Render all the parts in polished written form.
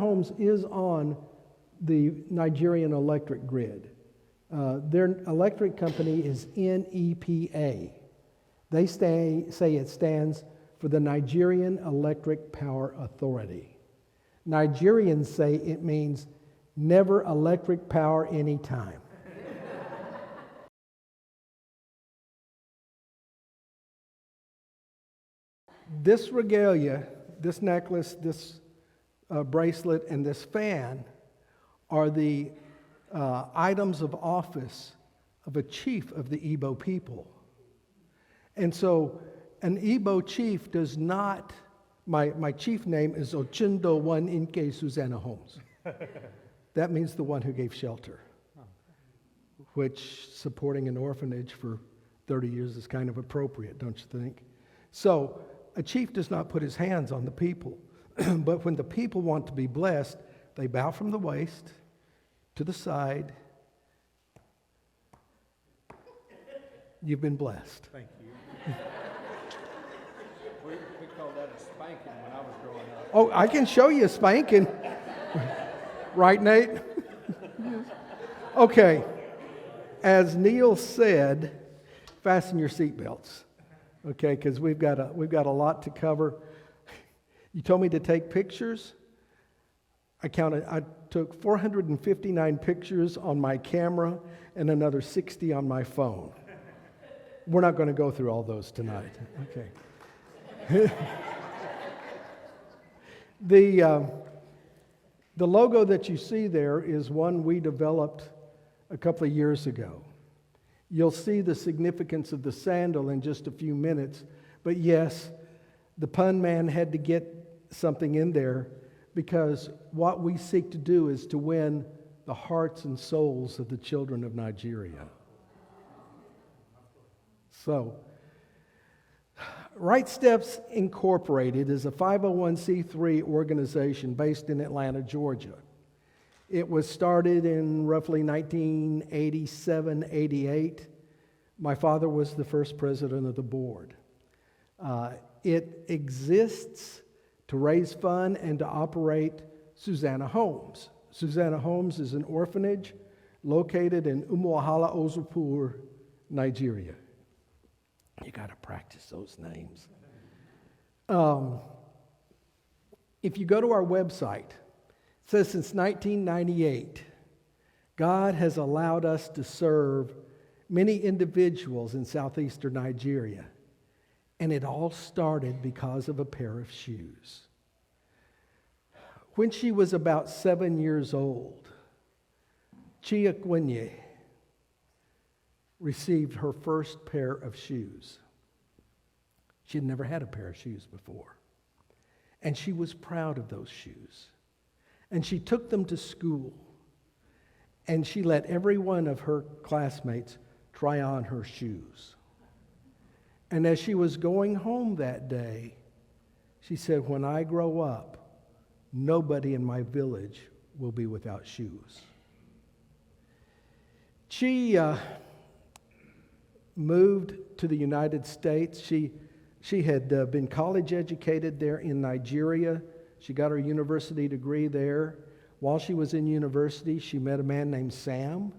Homes is on the Nigerian electric grid. Their electric company is NEPA. They say it stands for the Nigerian Electric Power Authority. Nigerians say it means never electric power anytime. This regalia, this necklace, this bracelet, and this fan are the items of office of a chief of the Igbo people. And so an Igbo chief does not, my chief name is Ochindo One Inke Susanna Holmes. That means the one who gave shelter, which supporting an orphanage for 30 years is kind of appropriate, don't you think? So a chief does not put his hands on the people, but when the people want to be blessed, they bow from the waist to the side. You've been blessed. Thank you. we called that a spanking when I was growing up. Oh, I can show you a spanking. Right, Nate? Okay. As Neil said, fasten your seatbelts. Okay, because we've got a lot to cover. You told me to take pictures. I took 459 pictures on my camera and another 60 on my phone. We're not going to go through all those tonight. Okay. The logo that you see there is one we developed a couple of years ago. You'll see the significance of the sandal in just a few minutes, but yes, the pun man had to get something in there because what we seek to do is to win the hearts and souls of the children of Nigeria. So, Right Steps Incorporated is a 501c3 organization based in Atlanta, Georgia. It was started in roughly 1987-88. My father was the first president of the board. It exists to raise funds and to operate Susanna Homes. Susanna Homes is an orphanage located in Umuahala, Ozupur, Nigeria. You got to practice those names. If you go to our website, it says since 1998, God has allowed us to serve many individuals in southeastern Nigeria. And it all started because of a pair of shoes. When she was about 7 years old, Chia Kwenye received her first pair of shoes. She had never had a pair of shoes before. And she was proud of those shoes. And she took them to school. And she let every one of her classmates try on her shoes. And as she was going home that day, she said, "When I grow up, nobody in my village will be without shoes." She moved to the United States. She had been college educated there in Nigeria. She got her university degree there. While she was in university, she met a man named Sam.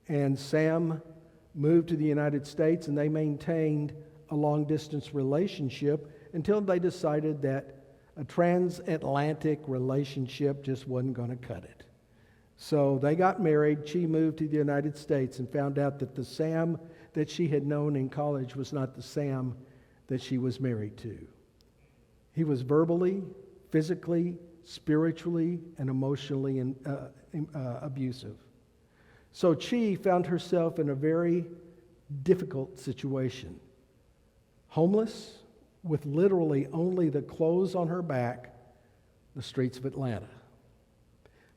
And Sam moved to the United States, and they maintained a long-distance relationship until they decided that a transatlantic relationship just wasn't going to cut it. So they got married. She moved to the United States and found out that the Sam that she had known in college was not the Sam that she was married to. He was verbally, physically, spiritually, and emotionally abusive. So Chi found herself in a very difficult situation. Homeless, with literally only the clothes on her back, the streets of Atlanta.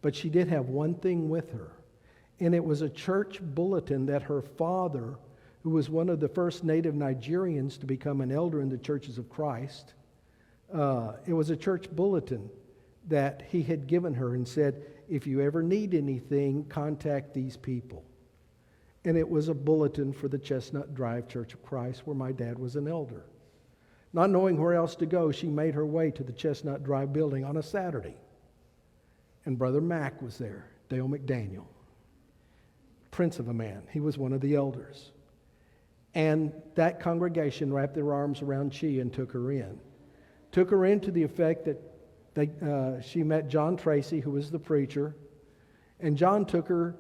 But she did have one thing with her, and it was a church bulletin that her father, who was one of the first native Nigerians to become an elder in the Churches of Christ, it was a church bulletin that he had given her and said, "If you ever need anything, contact these people." And it was a bulletin for the Chestnut Drive Church of Christ, where my dad was an elder. Not knowing where else to go, she made her way to the Chestnut Drive building on a Saturday. And Brother Mac was there, Dale McDaniel, prince of a man. He was one of the elders. And that congregation wrapped their arms around Chi and took her in. Took her in to the effect that she met John Tracy, who was the preacher, and John took her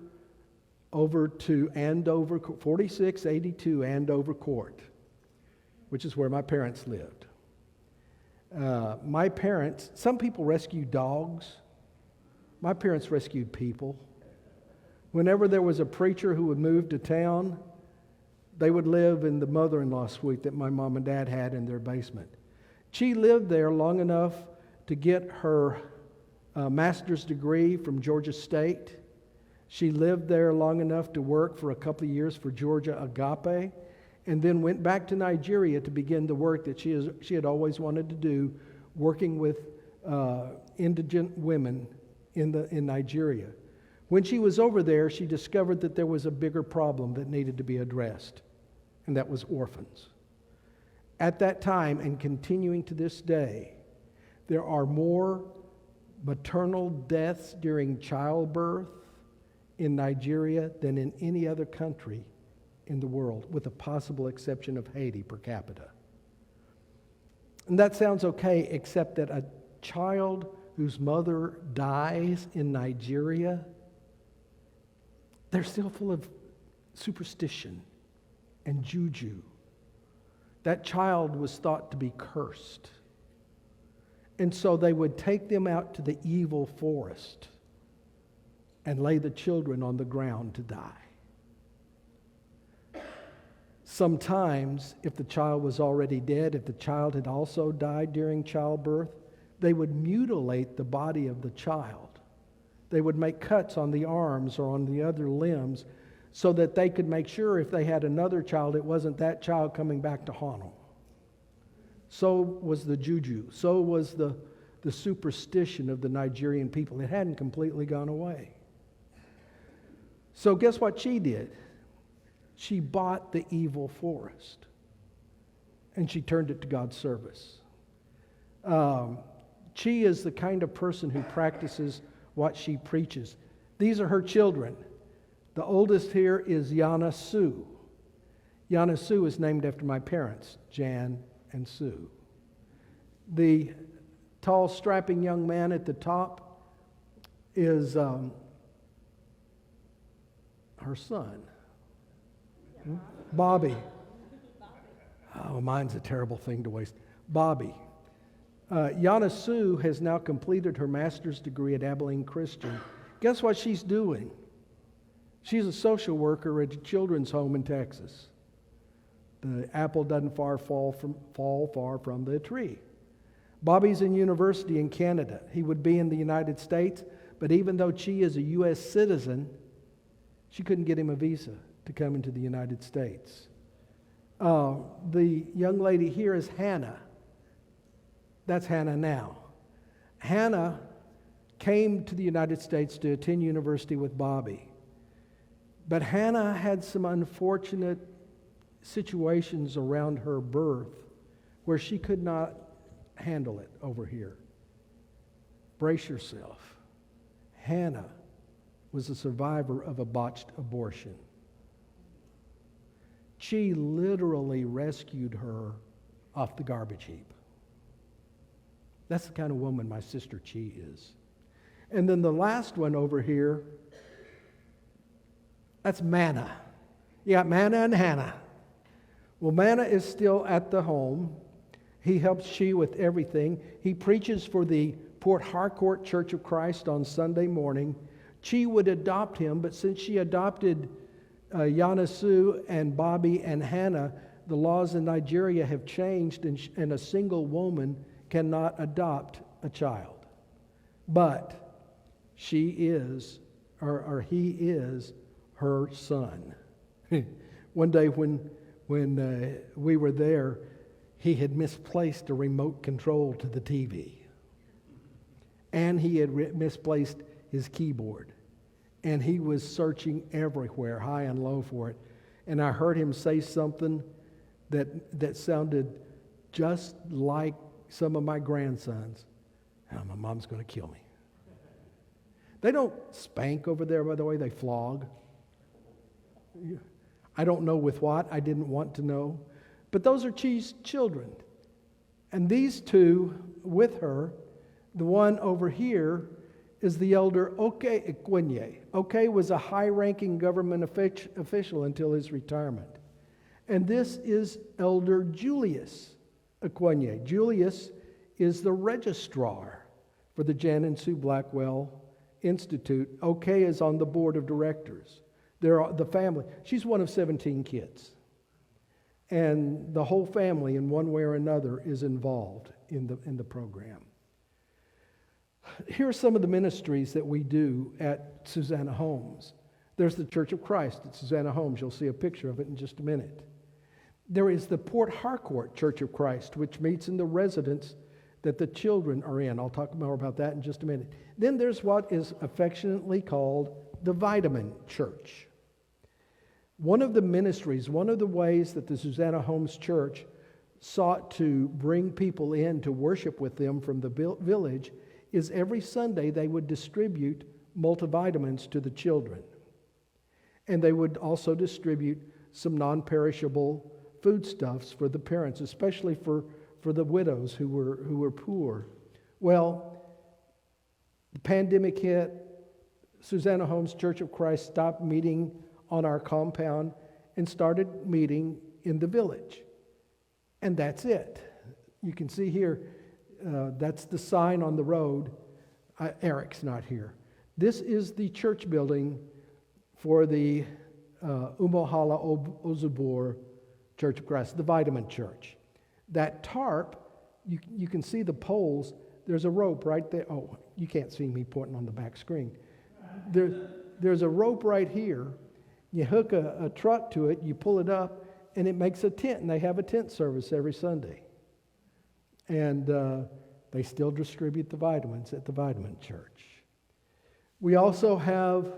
over to Andover, 4682 Andover Court, which is where my parents lived. My parents, some people rescue dogs. My parents rescued people. Whenever there was a preacher who would move to town, they would live in the mother-in-law suite that my mom and dad had in their basement. She lived there long enough to get her master's degree from Georgia State. She lived there long enough to work for a couple of years for Georgia Agape, and then went back to Nigeria to begin the work that she had always wanted to do, working with indigent women in Nigeria. When she was over there, she discovered that there was a bigger problem that needed to be addressed, and that was orphans. At that time, and continuing to this day, there are more maternal deaths during childbirth in Nigeria than in any other country in the world, with the possible exception of Haiti per capita. And that sounds okay, except that a child whose mother dies in Nigeria, they're still full of superstition and juju. That child was thought to be cursed. And so they would take them out to the evil forest and lay the children on the ground to die. Sometimes, if the child was already dead, if the child had also died during childbirth, they would mutilate the body of the child. They would make cuts on the arms or on the other limbs so that they could make sure if they had another child, it wasn't that child coming back to haunt them. So was the juju. So was the superstition of the Nigerian people. It hadn't completely gone away. So guess what she did? She bought the evil forest, and she turned it to God's service. She is the kind of person who practices what she preaches. These are her children. The oldest here is Yana Sue. Yana Sue is named after my parents, Jan and Sue. The tall, strapping young man at the top is her son, Bobby. Oh, mine's a terrible thing to waste. Bobby. Yana Sue has now completed her master's degree at Abilene Christian. Guess what she's doing? She's a social worker at a children's home in Texas. The apple doesn't fall far from the tree. Bobby's in university in Canada. He would be in the United States, but even though she is a U.S. citizen, she couldn't get him a visa to come into the United States. The young lady here is Hannah. That's Hannah now. Hannah came to the United States to attend university with Bobby. But Hannah had some unfortunate situations around her birth where she could not handle it over here. Brace yourself. Hannah was a survivor of a botched abortion. She literally rescued her off the garbage heap. That's the kind of woman my sister Chi is. And then the last one over here, that's Manna. You got Manna and Hannah. Well, Manna is still at the home. He helps Chi with everything. He preaches for the Port Harcourt Church of Christ on Sunday morning. Chi would adopt him, but since she adopted Yana Sue and Bobby and Hannah, the laws in Nigeria have changed, and a single woman cannot adopt a child. But she is, or he is, her son. One day when we were there, he had misplaced a remote control to the TV. And he had misplaced his keyboard. And he was searching everywhere, high and low, for it. And I heard him say something that sounded just like some of my grandsons. Oh, my mom's going to kill me. They don't spank over there, by the way, they flog. I don't know with what, I didn't want to know. But those are Chi's children. And these two with her, the one over here is the elder Oke Ikwenye. Oke was a high-ranking government official until his retirement. And this is Elder Julius Ikwenye. Julius is the registrar for the Jan and Sue Blackwell Institute. Oke is on the board of directors. They're the family. She's one of 17 kids. And the whole family, in one way or another, is involved in the program. Here are some of the ministries that we do at Susanna Homes. There's the Church of Christ at Susanna Homes. You'll see a picture of it in just a minute. There is the Port Harcourt Church of Christ, which meets in the residence that the children are in. I'll talk more about that in just a minute. Then there's what is affectionately called the Vitamin Church. One of the ministries, one of the ways that the Susanna Homes Church sought to bring people in to worship with them from the village is every Sunday they would distribute multivitamins to the children. And they would also distribute some non-perishable foodstuffs for the parents, especially for the widows who were poor. Well, the pandemic hit. Susanna Homes Church of Christ stopped meeting on our compound and started meeting in the village. And that's it. You can see here, that's the sign on the road. Eric's not here. This is the church building for the Umohala Ozubor Church of Christ, the Vitamin Church. That tarp, you can see the poles. There's a rope right there. Oh, you can't see me pointing on the back screen. There's a rope right here. You hook a truck to it, you pull it up, and it makes a tent, and they have a tent service every Sunday. And they still distribute the vitamins at the Vitamin Church. We also have,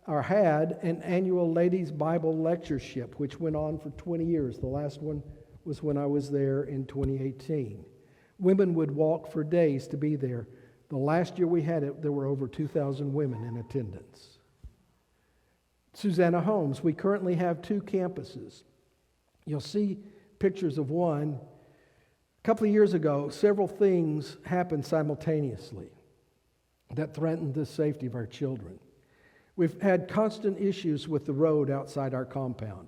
or had, an annual Ladies' Bible Lectureship, which went on for 20 years. The last one was when I was there in 2018. Women would walk for days to be there. The last year we had it, there were over 2,000 women in attendance. Susanna Homes, we currently have 2 campuses. You'll see pictures of one. A couple of years ago, several things happened simultaneously that threatened the safety of our children. We've had constant issues with the road outside our compound.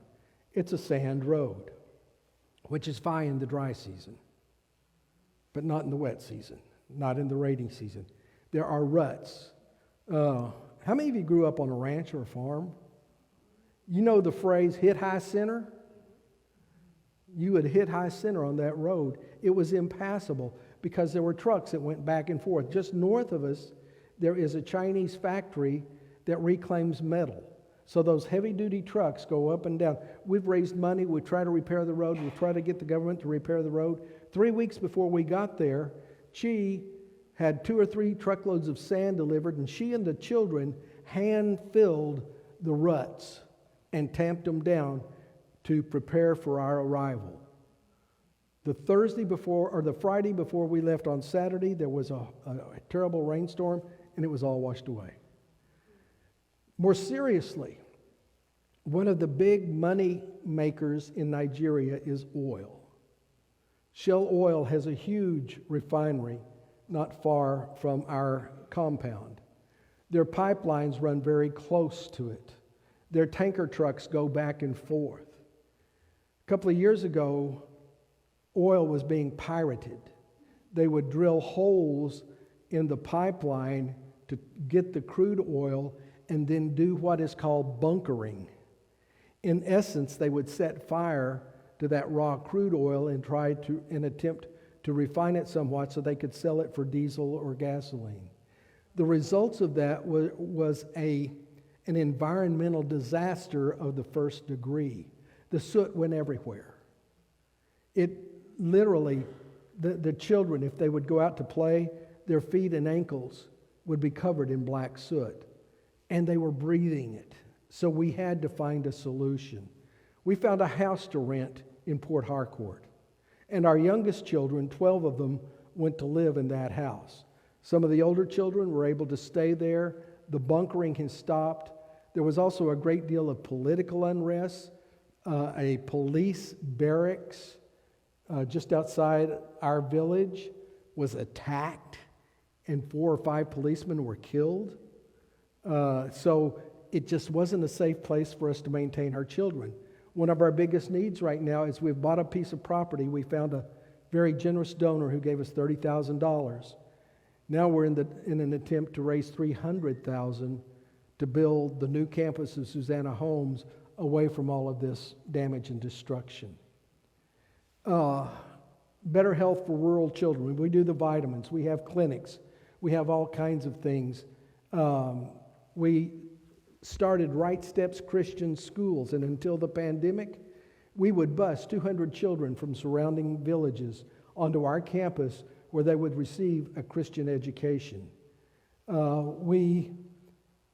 It's a sand road, which is fine in the dry season, but not in the wet season, not in the rainy season. There are ruts. How many of you grew up on a ranch or a farm? You know the phrase, hit high center? You would hit high center on that road. It was impassable because there were trucks that went back and forth. Just north of us, there is a Chinese factory that reclaims metal. So those heavy-duty trucks go up and down. We've raised money. We try to repair the road. We try to get the government to repair the road. 3 weeks before we got there, Chi had 2 or 3 truckloads of sand delivered, and she and the children hand-filled the ruts and tamped them down to prepare for our arrival. The Thursday before, or the Friday before we left on Saturday, there was a terrible rainstorm, and it was all washed away. More seriously, one of the big money makers in Nigeria is oil. Shell Oil has a huge refinery not far from our compound. Their pipelines run very close to it. Their tanker trucks go back and forth. A couple of years ago, oil was being pirated. They would drill holes in the pipeline to get the crude oil and then do what is called bunkering. In essence, they would set fire to that raw crude oil and try to attempt to refine it somewhat so they could sell it for diesel or gasoline. The results of that was an environmental disaster of the first degree. The soot went everywhere. It literally, the children, if they would go out to play, their feet and ankles would be covered in black soot. And they were breathing it. So we had to find a solution. We found a house to rent in Port Harcourt. And our youngest children, 12 of them, went to live in that house. Some of the older children were able to stay there. The bunkering has stopped. There was also a great deal of political unrest. A police barracks just outside our village was attacked, and 4 or 5 policemen were killed. So it just wasn't a safe place for us to maintain our children. One of our biggest needs right now is we've bought a piece of property. We found a very generous donor who gave us $30,000. Now we're in an attempt to raise $300,000 to build the new campus of Susanna Homes away from all of this damage and destruction. Better health for rural children. We do the vitamins. We have clinics. We have all kinds of things. We started Right Steps Christian schools, and until the pandemic, we would bus 200 children from surrounding villages onto our campus where they would receive a Christian education. We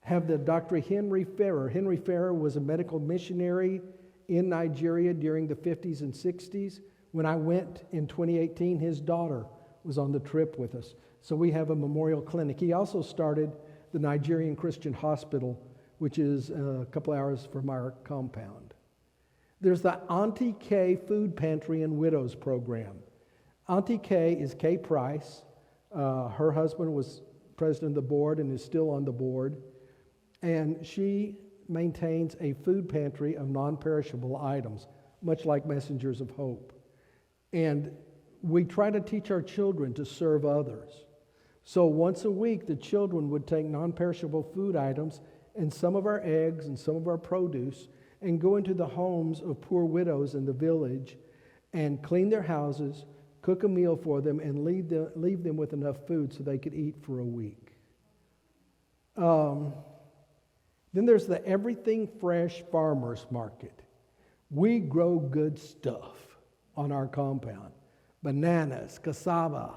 have the Dr. Henry Ferrer. Henry Ferrer was a medical missionary in Nigeria during the 50s and 60s. When I went in 2018, his daughter was on the trip with us. So we have a memorial clinic. He also started the Nigerian Christian Hospital, which is a couple hours from our compound. There's the Auntie K Food Pantry and Widows Program. Auntie K is Kay Price. Her husband was president of the board and is still on the board. And she maintains a food pantry of non-perishable items, much like Messengers of Hope. And we try to teach our children to serve others. So once a week, the children would take non-perishable food items and some of our eggs and some of our produce and go into the homes of poor widows in the village and clean their houses, cook a meal for them, and leave them with enough food so they could eat for a week. Then there's the Everything Fresh Farmers Market. We grow good stuff on our compound. Bananas, cassava,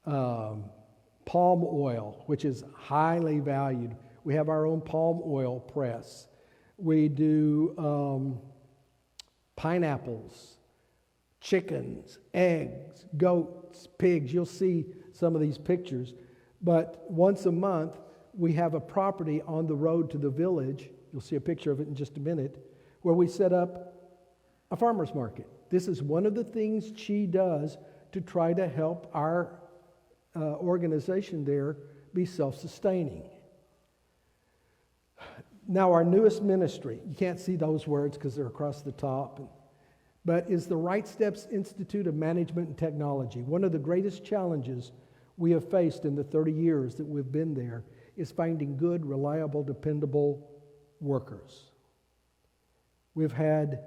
palm oil, which is highly valued. We have our own palm oil press. We do pineapples, chickens, eggs, goats, pigs. You'll see some of these pictures. But once a month, we have a property on the road to the village. You'll see a picture of it in just a minute, where we set up a farmer's market. This is one of the things she does to try to help our organization there be self-sustaining. Now, our newest ministry, you can't see those words because they're across the top, but is the Right Steps Institute of Management and Technology. One of the greatest challenges we have faced in the 30 years that we've been there is finding good, reliable, dependable workers. We've had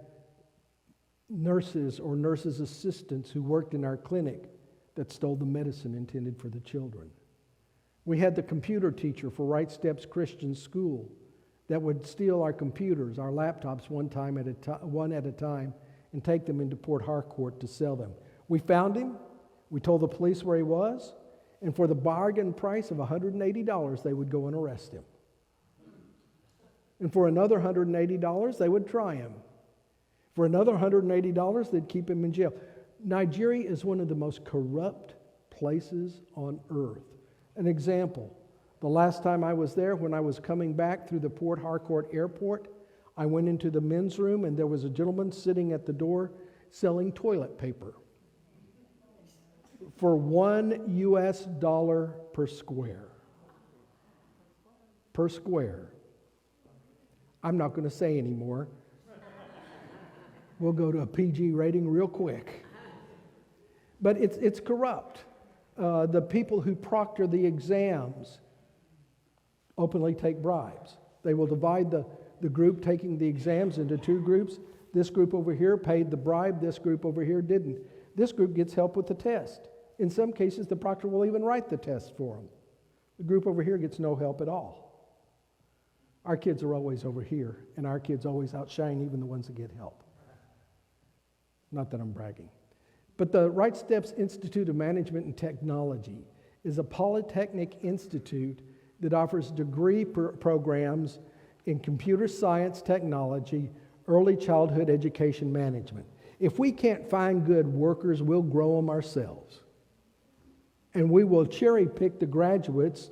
nurses or nurses' assistants who worked in our clinic that stole the medicine intended for the children. We had the computer teacher for Right Steps Christian School that would steal our computers, our laptops one at a time, and take them into Port Harcourt to sell them. We found him, we told the police where he was, and for the bargain price of $180, they would go and arrest him. And for another $180, they would try him. For another $180, they'd keep him in jail. Nigeria is one of the most corrupt places on earth. An example, the last time I was there, when I was coming back through the Port Harcourt airport, I went into the men's room and there was a gentleman sitting at the door selling toilet paper for $1 per square. Per square. I'm not going to say anymore. We'll go to a PG rating real quick. But it's corrupt. The people who proctor the exams openly take bribes. They will divide the group taking the exams into two groups. This group over here paid the bribe. This group over here didn't. This group gets help with the test. In some cases, the proctor will even write the test for them. The group over here gets no help at all. Our kids are always over here, and our kids always outshine even the ones that get help. Not that I'm bragging. But the Right Steps Institute of Management and Technology is a polytechnic institute that offers degree programs in computer science technology, early childhood education management. If we can't find good workers, we'll grow them ourselves. And we will cherry pick the graduates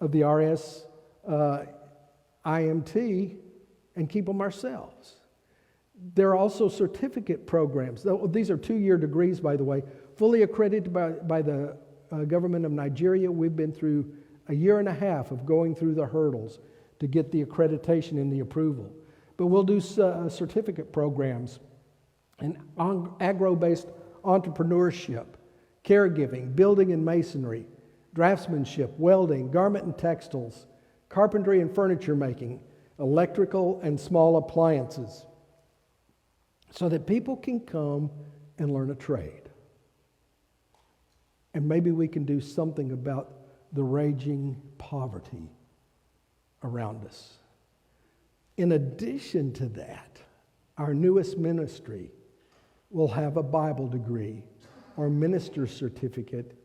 of the RS IMT and keep them ourselves. There are also certificate programs. These are 2-year degrees, by the way, fully accredited by the government of Nigeria. We've been through a year and a half of going through the hurdles to get the accreditation and the approval. But we'll do certificate programs and agro-based entrepreneurship, caregiving, building and masonry, draftsmanship, welding, garment and textiles, carpentry and furniture making, electrical and small appliances, so that people can come and learn a trade. And maybe we can do something about the raging poverty around us. In addition to that, our newest ministry will have a Bible degree or minister's certificate,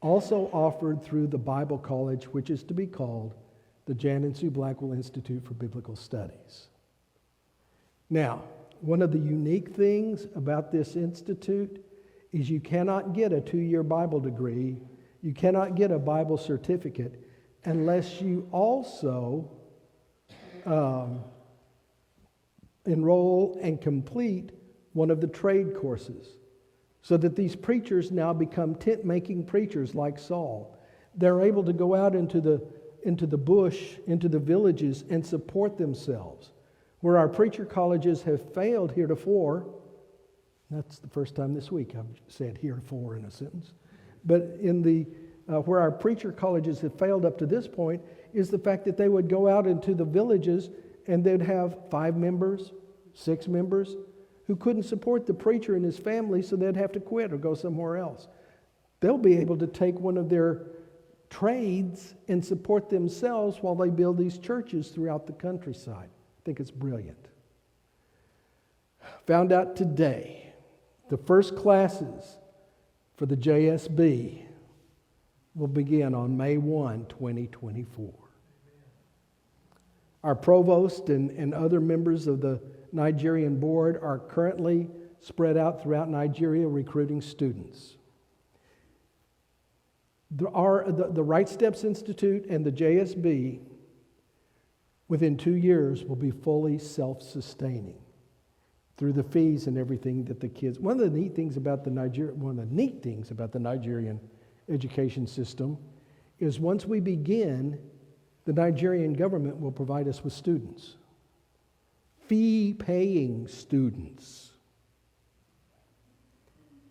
also offered through the Bible College, which is to be called the Jan and Sue Blackwell Institute for Biblical Studies. Now, one of the unique things about this institute is you cannot get a 2-year Bible degree, you cannot get a Bible certificate unless you also enroll and complete one of the trade courses, so that these preachers now become tent-making preachers like Saul. They're able to go out into the bush, into the villages, and support themselves. Where our preacher colleges have failed heretofore, that's the first time this week I've said heretofore in a sentence, but in the where our preacher colleges have failed up to this point is the fact that they would go out into the villages and they'd have 5 members, 6 members, who couldn't support the preacher and his family, so they'd have to quit or go somewhere else. They'll be able to take one of their trades and support themselves while they build these churches throughout the countryside. I think it's brilliant. Found out today, the first classes for the JSB will begin on May 1, 2024. Our provost and other members of the Nigerian board are currently spread out throughout Nigeria recruiting students. The Right Steps Institute and the JSB, within 2 years, will be fully self-sustaining through the fees and everything that the kids. One of the neat things about the Nigerian education system is once we begin, the Nigerian government will provide us with students. Fee-paying students.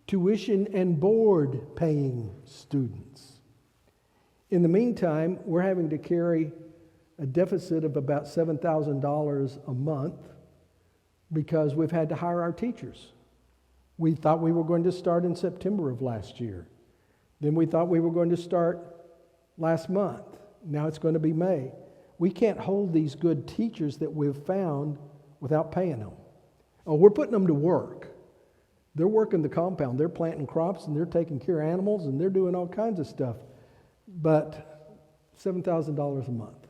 Tuition and board-paying students. In the meantime, we're having to carry a deficit of about $7,000 a month because we've had to hire our teachers. We thought we were going to start in September of last year. Then we thought we were going to start last month. Now it's going to be May. We can't hold these good teachers that we've found without paying them. Oh, we're putting them to work. They're working the compound. They're planting crops and they're taking care of animals and they're doing all kinds of stuff. But $7,000 a month.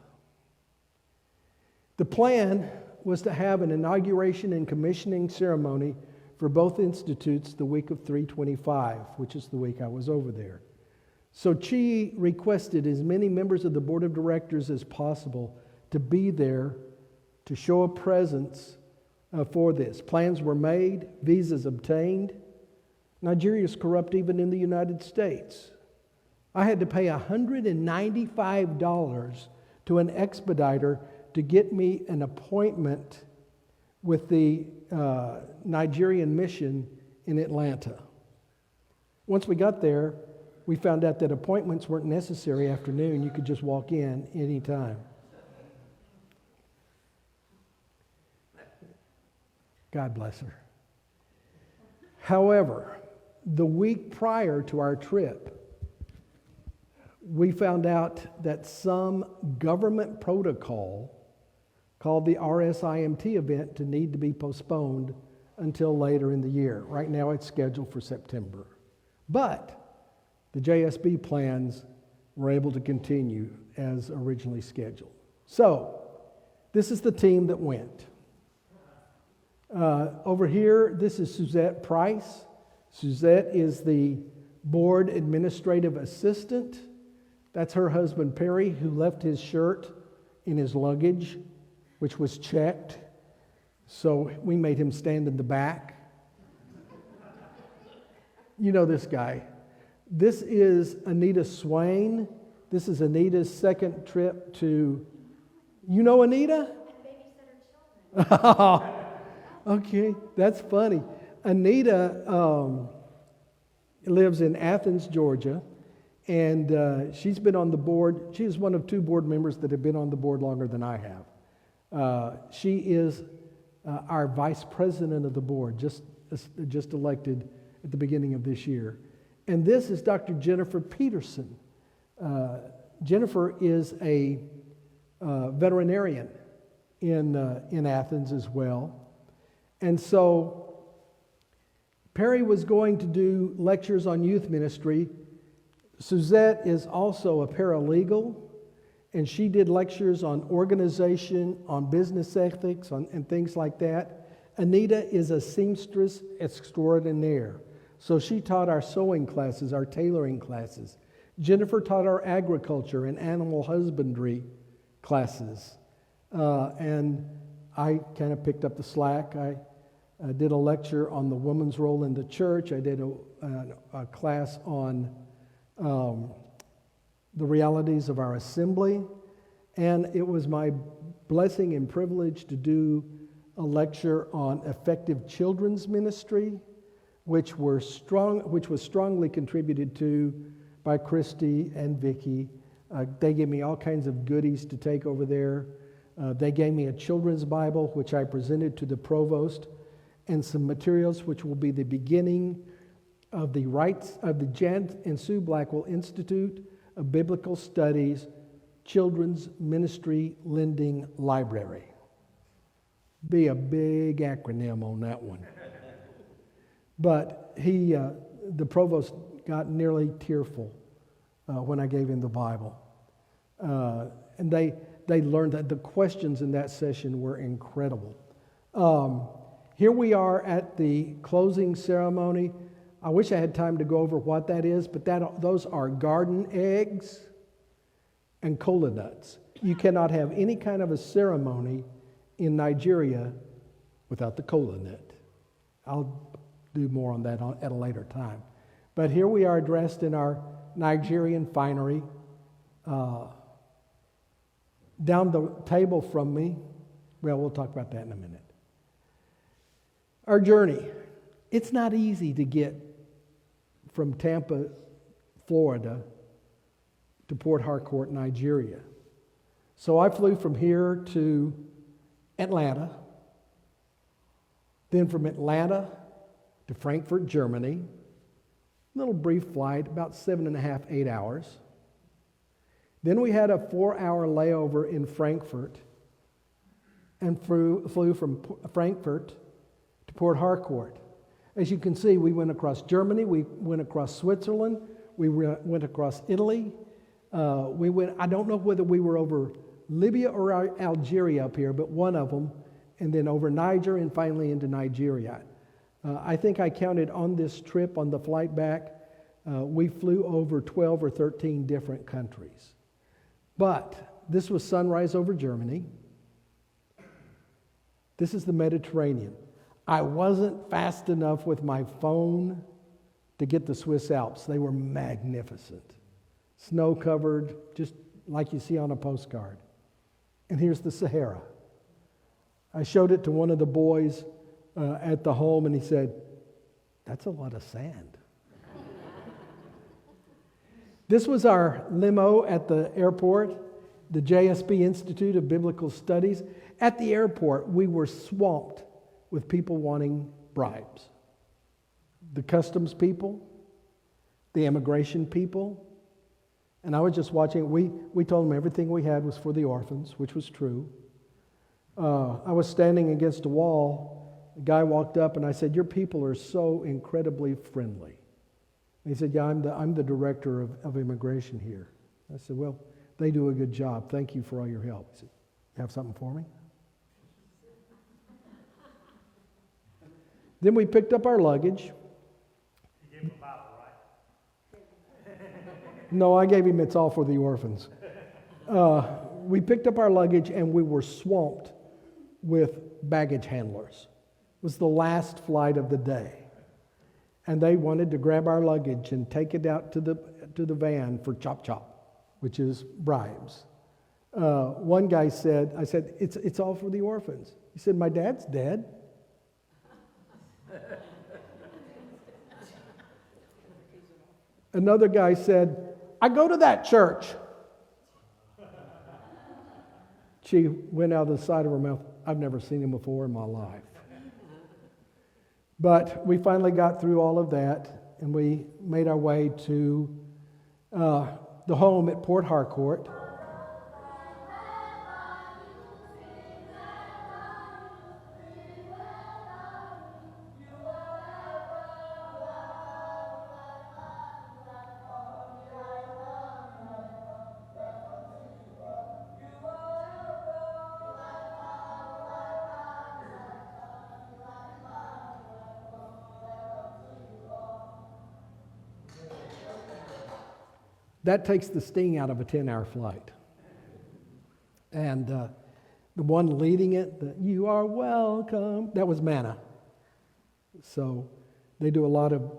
The plan was to have an inauguration and commissioning ceremony for both institutes the week of 3/25, which is the week I was over there. So Chi requested as many members of the board of directors as possible to be there to show a presence for this. Plans were made, visas obtained. Nigeria is corrupt even in the United States. I had to pay $195 to an expediter to get me an appointment with the Nigerian mission in Atlanta. Once we got there, we found out that appointments weren't necessary after noon. You could just walk in anytime. God bless her. However, the week prior to our trip, we found out that some government protocol called the RSIMT event to need to be postponed until later in the year. Right now it's scheduled for September. But the JSB plans were able to continue as originally scheduled. So, this is the team that went. Over here, this is Suzette Price. Suzette is the board administrative assistant. That's her husband, Perry, who left his shirt in his luggage, which was checked. So we made him stand in the back. You know this guy. This is Anita Swain. This is Anita's second trip to, you know Anita? Okay, that's funny. Anita lives in Athens, Georgia, and she's been on the board. She is one of 2 board members that have been on the board longer than I have. She is our vice president of the board, just elected at the beginning of this year. And this is Dr. Jennifer Peterson. Jennifer is a veterinarian in Athens as well. And so Perry was going to do lectures on youth ministry. Suzette is also a paralegal, and she did lectures on organization, on business ethics, and things like that. Anita is a seamstress extraordinaire. So she taught our sewing classes, our tailoring classes. Jennifer taught our agriculture and animal husbandry classes. And I kind of picked up the slack. I did a lecture on the woman's role in the church. I did a class on the realities of our assembly. And it was my blessing and privilege to do a lecture on effective children's ministry, which was strongly contributed to by Christy and Vicki. They gave me all kinds of goodies to take over there. They gave me a children's Bible, which I presented to the provost, and some materials which will be the beginning of the rights of the Jan and Sue Blackwell Institute of Biblical Studies Children's Ministry Lending Library. Be a big acronym on that one. But the provost got nearly tearful when I gave him the Bible. And they learned that the questions in that session were incredible. Here we are at the closing ceremony. I wish I had time to go over what that is, but those are garden eggs and kola nuts. You cannot have any kind of a ceremony in Nigeria without the kola nut. I'll do more on that at a later time. But here we are dressed in our Nigerian finery. Down the table from me, well, we'll talk about that in a minute. Our journey. It's not easy to get from Tampa, Florida, to Port Harcourt, Nigeria. So I flew from here to Atlanta, then from Atlanta to Frankfurt, Germany. Little brief flight, about 7.5, 8 hours. Then we had a 4-hour layover in Frankfurt and flew from Frankfurt to Port Harcourt. As you can see, we went across Germany, we went across Switzerland, we went across Italy. I don't know whether we were over Libya or Algeria up here, but one of them, and then over Niger and finally into Nigeria. I think I counted on this trip, on the flight back, we flew over 12 or 13 different countries. But this was sunrise over Germany. This is the Mediterranean. I wasn't fast enough with my phone to get the Swiss Alps. They were magnificent. Snow-covered, just like you see on a postcard. And here's the Sahara. I showed it to one of the boys at the home, and he said, "That's a lot of sand." This was our limo at the airport, the JSB Institute of Biblical Studies. At the airport, we were swamped with people wanting bribes. The customs people, the immigration people. And I was just watching. We told them everything we had was for the orphans, which was true. I was standing against a wall. A guy walked up and I said, "Your people are so incredibly friendly." And he said, "Yeah, I'm the director of immigration here." I said, "Well, they do a good job. Thank you for all your help." He said, "You have something for me?" Then we picked up our luggage. You gave him a Bible, right? No, I gave him "It's All for the Orphans." we picked up our luggage and we were swamped with baggage handlers. It was the last flight of the day. And they wanted to grab our luggage and take it out to the van for chop chop, which is bribes. One guy said, I said, it's all for the orphans. He said, my dad's dead. Another guy said, I go to that church. She went out of the side of her mouth. I've never seen him before in my life. But we finally got through all of that, and we made our way to the home at Port Harcourt. That takes the sting out of a 10-hour flight. And the one leading it, you are welcome, that was manna. So they do a lot of,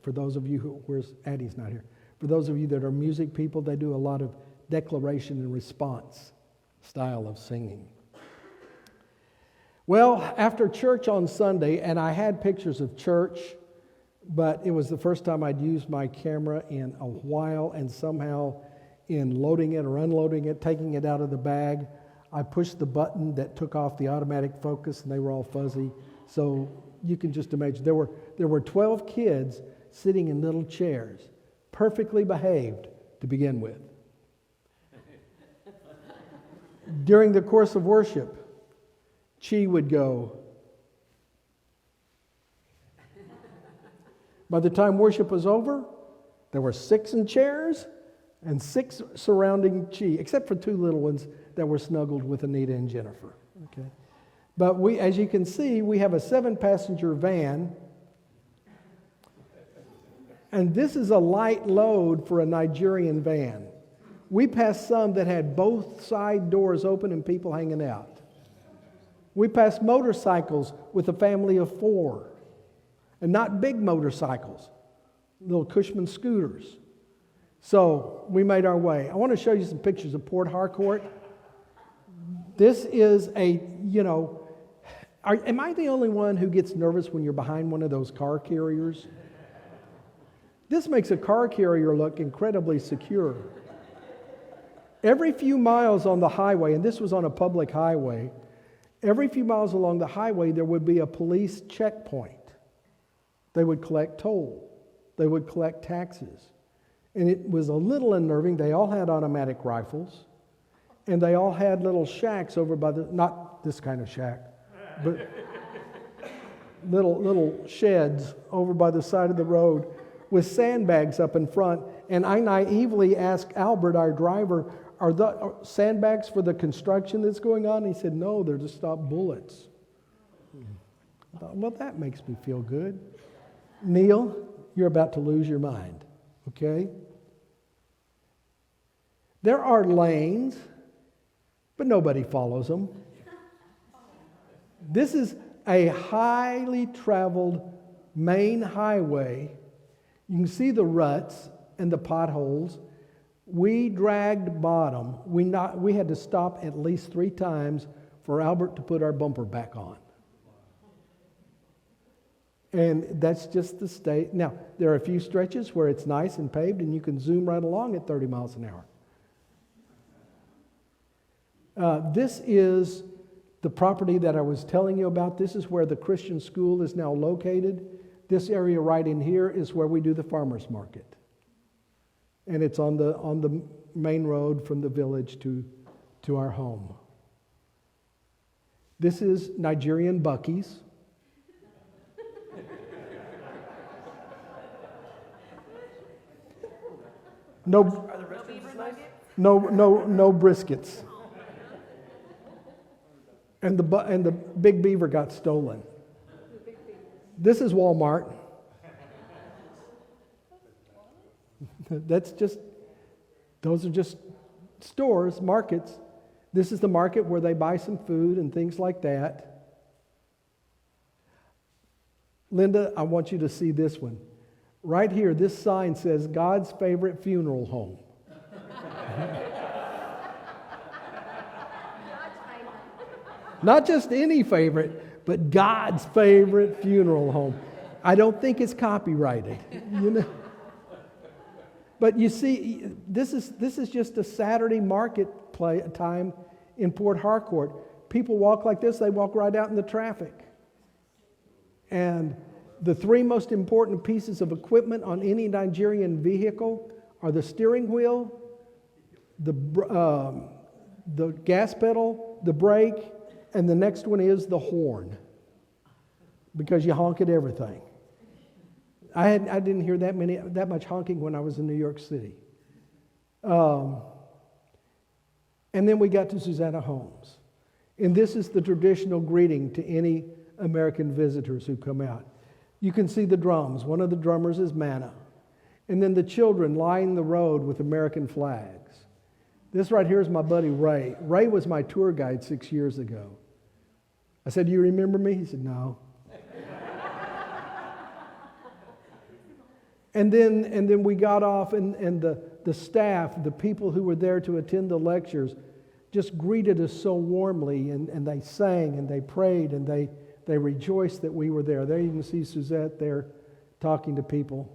for those of you who, where's Addie's not here, for those of you that are music people, they do a lot of declaration and response style of singing. Well, after church on Sunday, and I had pictures of church, but it was the first time I'd used my camera in a while, and somehow in loading it or unloading it, taking it out of the bag, I pushed the button that took off the automatic focus, and they were all fuzzy. So you can just imagine. There were 12 kids sitting in little chairs, perfectly behaved to begin with. During the course of worship, Chi would go. By the time worship was over, there were 6 in chairs and 6 surrounding Chi, except for 2 little ones that were snuggled with Anita and Jennifer. Okay, but we, as you can see, we have a 7-passenger van, and this is a light load for a Nigerian van. We passed some that had both side doors open and people hanging out. We passed motorcycles with a family of 4. And not big motorcycles, little Cushman scooters. So we made our way. I want to show you some pictures of Port Harcourt. This is am I the only one who gets nervous when you're behind one of those car carriers? This makes a car carrier look incredibly secure. Every few miles on the highway, and this was on a public highway, every few miles along the highway there would be a police checkpoint. They would collect toll. They would collect taxes. And it was a little unnerving. They all had automatic rifles. And they all had little shacks over by the, not this kind of shack, but little sheds over by the side of the road with sandbags up in front. And I naively asked Albert, our driver, are the sandbags for the construction that's going on? And he said, no, they're to stop bullets. I thought, well, that makes me feel good. Neil, you're about to lose your mind, okay? There are lanes, but nobody follows them. This is a highly traveled main highway. You can see the ruts and the potholes. We dragged bottom. We had to stop at least 3 times for Albert to put our bumper back on. And that's just the state. Now, there are a few stretches where it's nice and paved and you can zoom right along at 30 miles an hour. This is the property that I was telling you about. This is where the Christian school is now located. This area right in here is where we do the farmers market. And it's on the main road from the village to our home. This is Nigerian Buc-ee's. No briskets. And the big beaver got stolen. This is Walmart. Those are just stores, markets. This is the market where they buy some food and things like that. Linda, I want you to see this one. Right here, this sign says God's favorite funeral home. Not just any favorite, but God's favorite funeral home. I don't think it's copyrighted, you know. But you see, this is just a Saturday market time in Port Harcourt. People walk like this, they walk right out in the traffic. And the three most important pieces of equipment on any Nigerian vehicle are the steering wheel, the gas pedal, the brake, and the next one is the horn, because you honk at everything. I didn't hear that much honking when I was in New York City. And then we got to Susanna Homes. And this is the traditional greeting to any American visitors who come out. You can see the drums. One of the drummers is Manna. And then the children line the road with American flags. This right here is my buddy Ray. Ray was my tour guide 6 years ago. I said, "Do you remember me?" He said, "No." And then we got off, and the staff, the people who were there to attend the lectures, just greeted us so warmly, and they sang and they prayed and they rejoiced that we were there. There you can see Suzette there talking to people.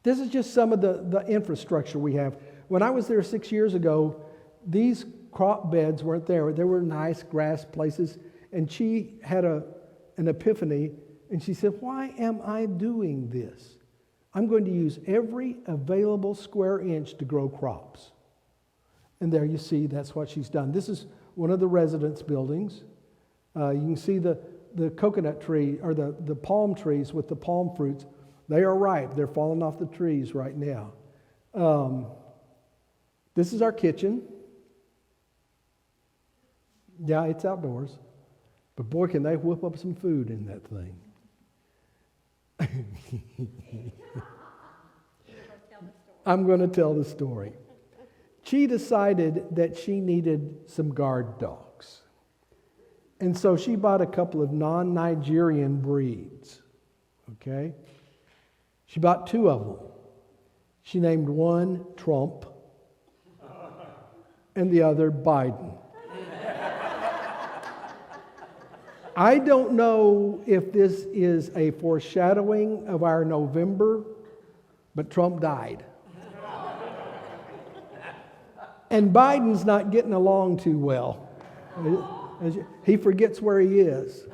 This is just some of the infrastructure we have. When I was there 6 years ago, these crop beds weren't there. There were nice grass places, and she had an epiphany, and she said, "Why am I doing this? I'm going to use every available square inch to grow crops." And there you see, that's what she's done. This is one of the residence buildings. You can see the coconut tree, or the palm trees with the palm fruits. They are ripe. They're falling off the trees right now. This is our kitchen. Yeah, it's outdoors. But boy, can they whip up some food in that thing. I'm going to tell the story. She decided that she needed some guard dogs. And so she bought a couple of non-Nigerian breeds. Okay? She bought 2 of them. She named one Trump and the other Biden. I don't know if this is a foreshadowing of our November, but Trump died. And Biden's not getting along too well. He forgets where he is.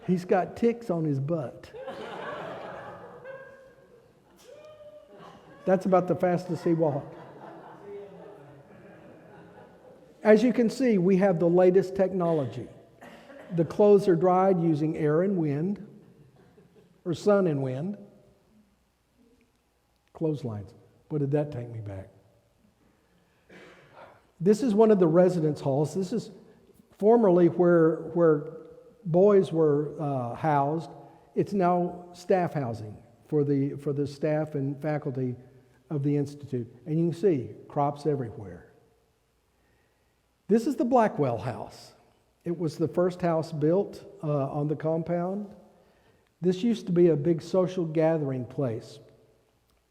He's got ticks on his butt. That's about the fastest he walked. As you can see, we have the latest technology. The clothes are dried using air and wind, or sun and wind. Clotheslines. What did that take me back? This is one of the residence halls. This is formerly where boys were housed. It's now staff housing for the staff and faculty of the Institute. And you can see crops everywhere. This is the Blackwell house. It was the first house built on the compound. This used to be a big social gathering place.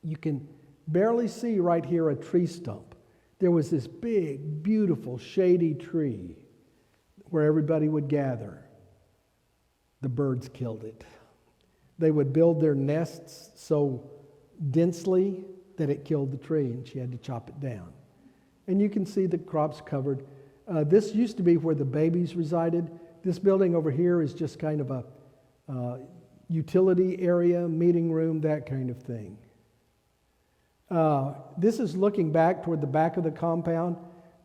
You can barely see right here a tree stump. There was this big, beautiful, shady tree where everybody would gather. The birds killed it. They would build their nests so densely that it killed the tree, and she had to chop it down. And you can see the crops covered. This used to be where the babies resided. This building over here is just kind of a utility area, meeting room, that kind of thing. This is looking back toward the back of the compound.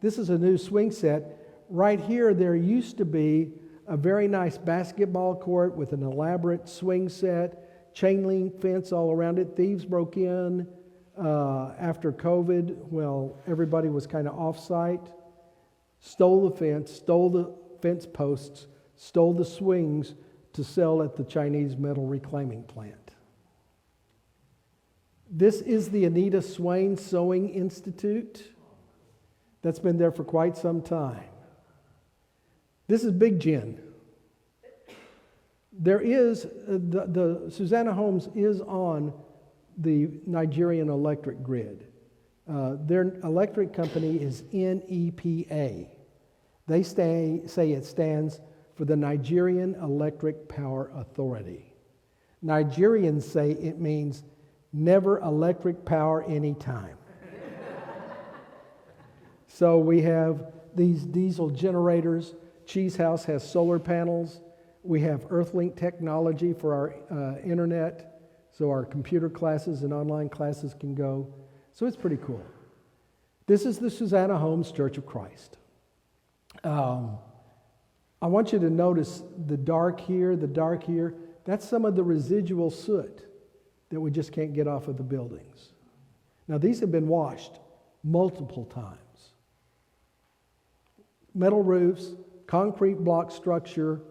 This is a new swing set. Right here, there used to be a very nice basketball court with an elaborate swing set, chain link fence all around it. Thieves broke in after COVID. Well, everybody was kind of off-site. Stole the fence, stole the fence posts, stole the swings to sell at the Chinese metal reclaiming plant. This is the Anita Swain Sewing Institute. That's been there for quite some time. This is Big Gin. There is, the Susanna Homes is on the Nigerian electric grid. Their electric company is NEPA. They say it stands for the Nigerian Electric Power Authority. Nigerians say it means never electric power anytime. So we have these diesel generators. Cheese House has solar panels. We have Earthlink technology for our internet, so our computer classes and online classes can go. So it's pretty cool. This is the Susanna Homes Church of Christ. I want you to notice the dark here, the dark here. That's some of the residual soot that we just can't get off of the buildings. Now, these have been washed multiple times. Metal roofs, concrete block structure.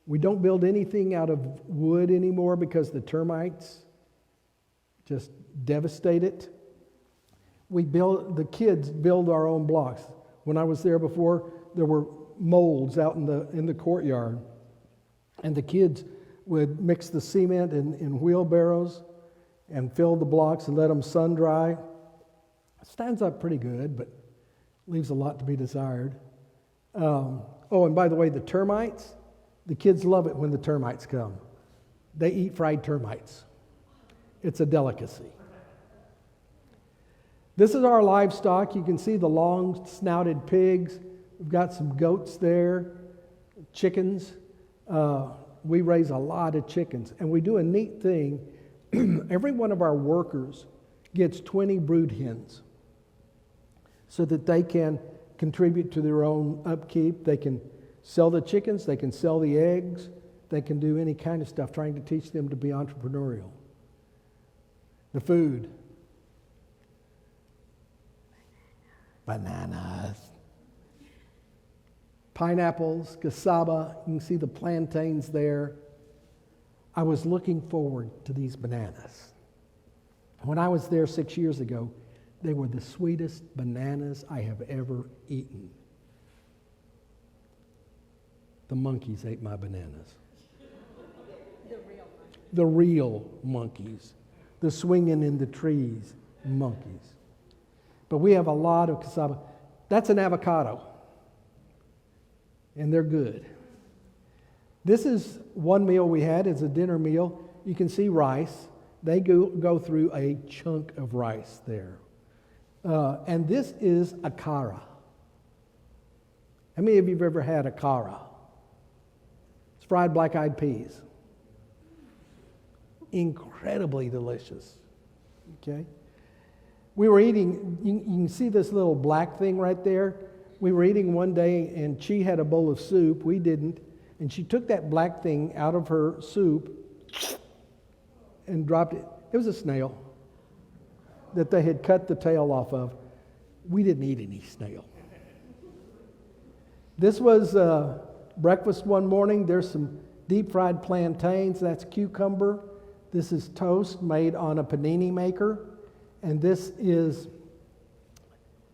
We don't build anything out of wood anymore because the termites just devastate it. The kids build our own blocks. When I was there before, there were molds out in the courtyard, and the kids would mix the cement in wheelbarrows and fill the blocks and let them sun dry. It stands up pretty good, but leaves a lot to be desired. And by the way, the termites, the kids love it when the termites come. They eat fried termites. It's a delicacy. This is our livestock. You can see the long-snouted pigs. We've got some goats there, chickens. We raise a lot of chickens. And we do a neat thing. Every one of our workers gets 20 brood hens so that they can contribute to their own upkeep. They can sell the chickens. They can sell the eggs. They can do any kind of stuff, trying to teach them to be entrepreneurial. The food. Bananas. Pineapples, cassava. You can see the plantains there. I was looking forward to these bananas. When I was there 6 years ago, they were the sweetest bananas I have ever eaten. The monkeys ate my bananas. The real monkeys. The swinging in the trees monkeys. But we have a lot of cassava. That's an avocado. And they're good. This is one meal we had. It's a dinner meal. You can see rice. They go through a chunk of rice there. And this is akara. How many of you have ever had akara? It's fried black-eyed peas. Incredibly delicious. Okay? We were eating, you can see this little black thing right there. We were eating one day and she had a bowl of soup. We didn't. And she took that black thing out of her soup and dropped it. It was a snail that they had cut the tail off of. We didn't eat any snail. This was breakfast one morning. There's some deep fried plantains. That's cucumber. This is toast made on a panini maker. And this is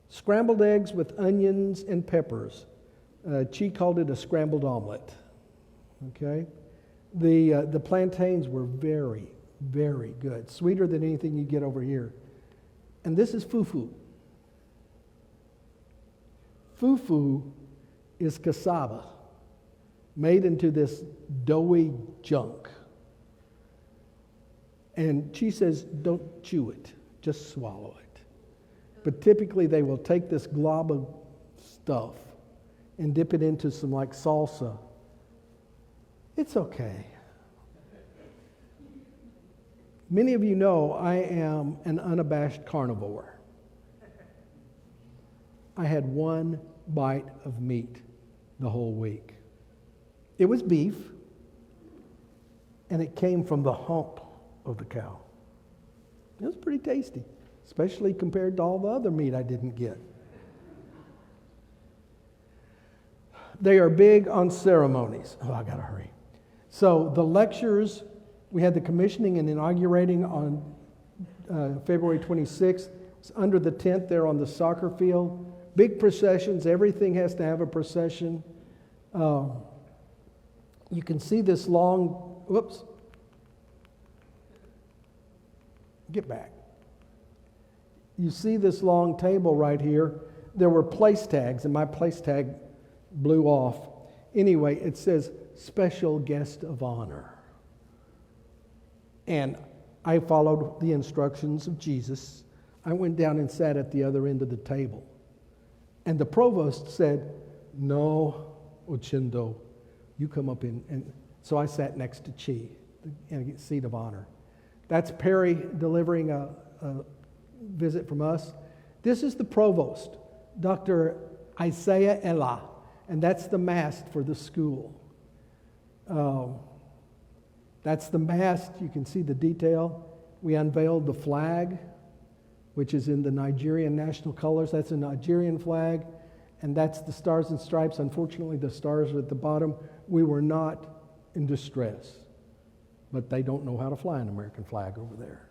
scrambled eggs with onions and peppers. She called it a scrambled omelet. Okay? The plantains were very, very good. Sweeter than anything you get over here. And this is fufu. Fufu is cassava made into this doughy junk. And she says, don't chew it, just swallow it. But typically they will take this glob of stuff and dip it into some like salsa. It's okay. Many of you know I am an unabashed carnivore. I had one bite of meat the whole week. It was beef, and it came from the hump of the cow. It was pretty tasty, especially compared to all the other meat I didn't get. They are big on ceremonies. Oh, I gotta hurry. So the lectures, we had the commissioning and inaugurating on February 26th. It's under the tent there on the soccer field. Big processions. Everything has to have a procession. You can see this long, whoops. Get back. You see this long table right here. There were place tags, and my place tag blew off. Anyway, it says special guest of honor. And I followed the instructions of Jesus. I went down and sat at the other end of the table. And the provost said, "No, Ochindo, you come up in." And so I sat next to Chi, the seat of honor. That's Perry delivering a visit from us. This is the provost, Dr. Isaiah Ella, and that's the mast for the school. That's the mast. You can see the detail. We unveiled the flag, which is in the Nigerian national colors. That's a Nigerian flag, and that's the Stars and Stripes. Unfortunately, the stars are at the bottom. We were not in distress, but they don't know how to fly an American flag over there.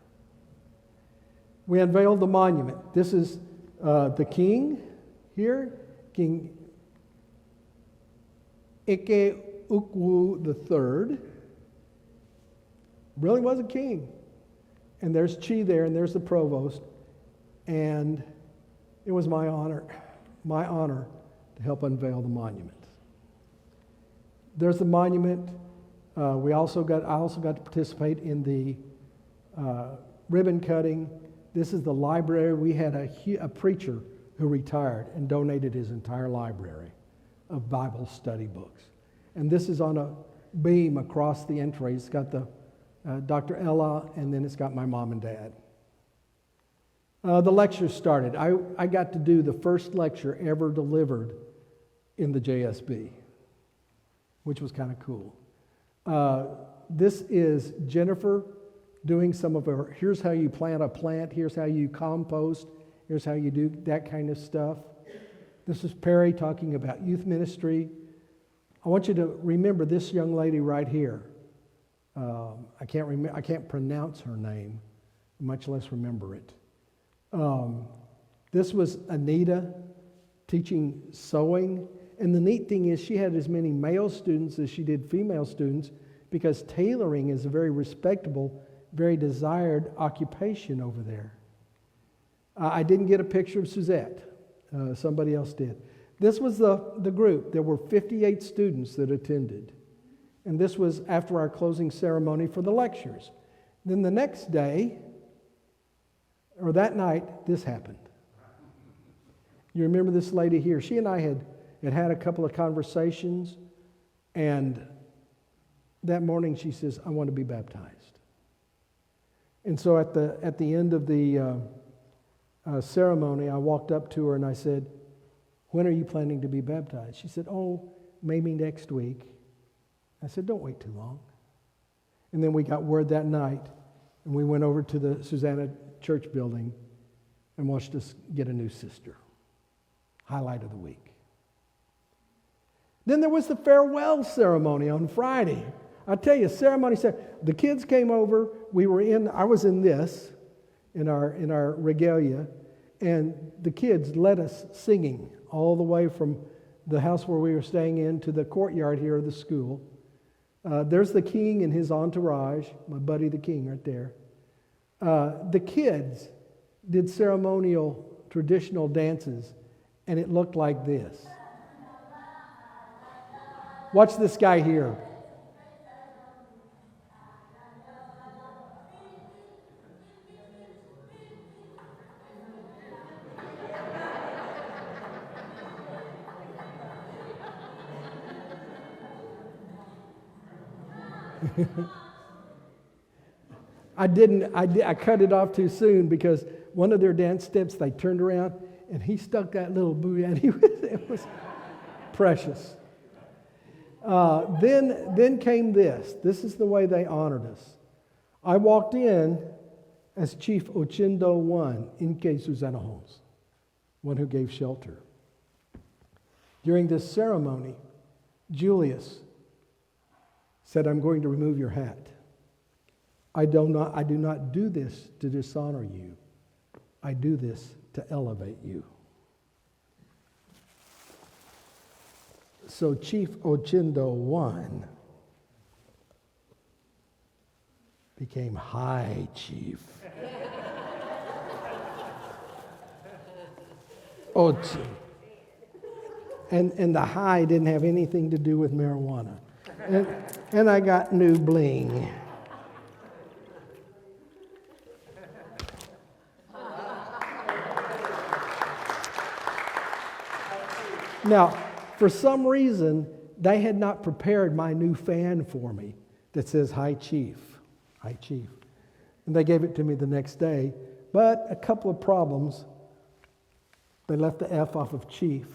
We unveiled the monument. This is the king here, King Ike Ukwu III. Really was a king. And there's Chi there, and there's the provost. And it was my honor to help unveil the monument. There's the monument. I also got to participate in the ribbon cutting. This is the library. We had a preacher who retired and donated his entire library of Bible study books. And this is on a beam across the entry. It's got the Dr. Ella, and then it's got my mom and dad. The lecture started. I got to do the first lecture ever delivered in the JSB, which was kind of cool. This is Jennifer doing some of her, here's how you plant a plant, here's how you compost, here's how you do that kind of stuff. This is Perry talking about youth ministry. I want you to remember this young lady right here. I can't pronounce her name, much less remember it. This was Anita teaching sewing. And the neat thing is she had as many male students as she did female students, because tailoring is a very respectable, very desired occupation over there. I didn't get a picture of Suzette. Somebody else did. This was the group. There were 58 students that attended. And this was after our closing ceremony for the lectures. Then the next day, or that night, this happened. You remember this lady here? She and I had a couple of conversations, and that morning she says, "I want to be baptized." And so at the end of the ceremony, I walked up to her and I said, "When are you planning to be baptized?" She said, "Oh, maybe next week." I said, "Don't wait too long." And then we got word that night, and we went over to the Susanna Church building and watched us get a new sister. Highlight of the week. Then there was the farewell ceremony on Friday. I tell you, the kids came over. I was in our regalia, and the kids led us singing all the way from the house where we were staying in to the courtyard here of the school. There's the king and his entourage, my buddy the king right there. The kids did ceremonial, traditional dances, and it looked like this. Watch this guy here. I cut it off too soon because one of their dance steps, they turned around and he stuck that little booty out. It was precious. Then came this. This is the way they honored us. I walked in as Chief Ochindo I, Inke Susanna Holmes, one who gave shelter. During this ceremony, Julius said, "I'm going to remove your hat." I do not do this to dishonor you. I do this to elevate you. So Chief Ochindo I became High Chief. And the high didn't have anything to do with marijuana. And I got new bling. Now, for some reason, they had not prepared my new fan for me that says High Chief, High Chief. And they gave it to me the next day, but a couple of problems. They left the F off of Chief.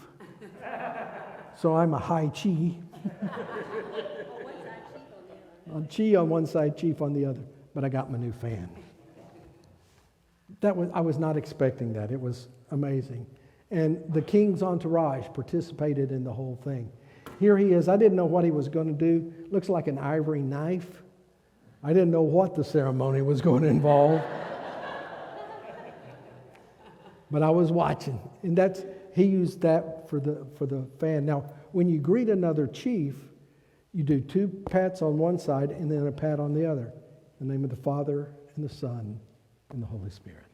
So I'm a High Chi. Chi on one side, Chief on the other. But I got my new fan. I was not expecting that. It was amazing. And the king's entourage participated in the whole thing. Here he is. I didn't know what he was going to do. Looks like an ivory knife. I didn't know what the ceremony was going to involve. But I was watching. And he used that for the fan. Now, when you greet another chief, you do 2 pats on one side and then a pat on the other. In the name of the Father and the Son and the Holy Spirit.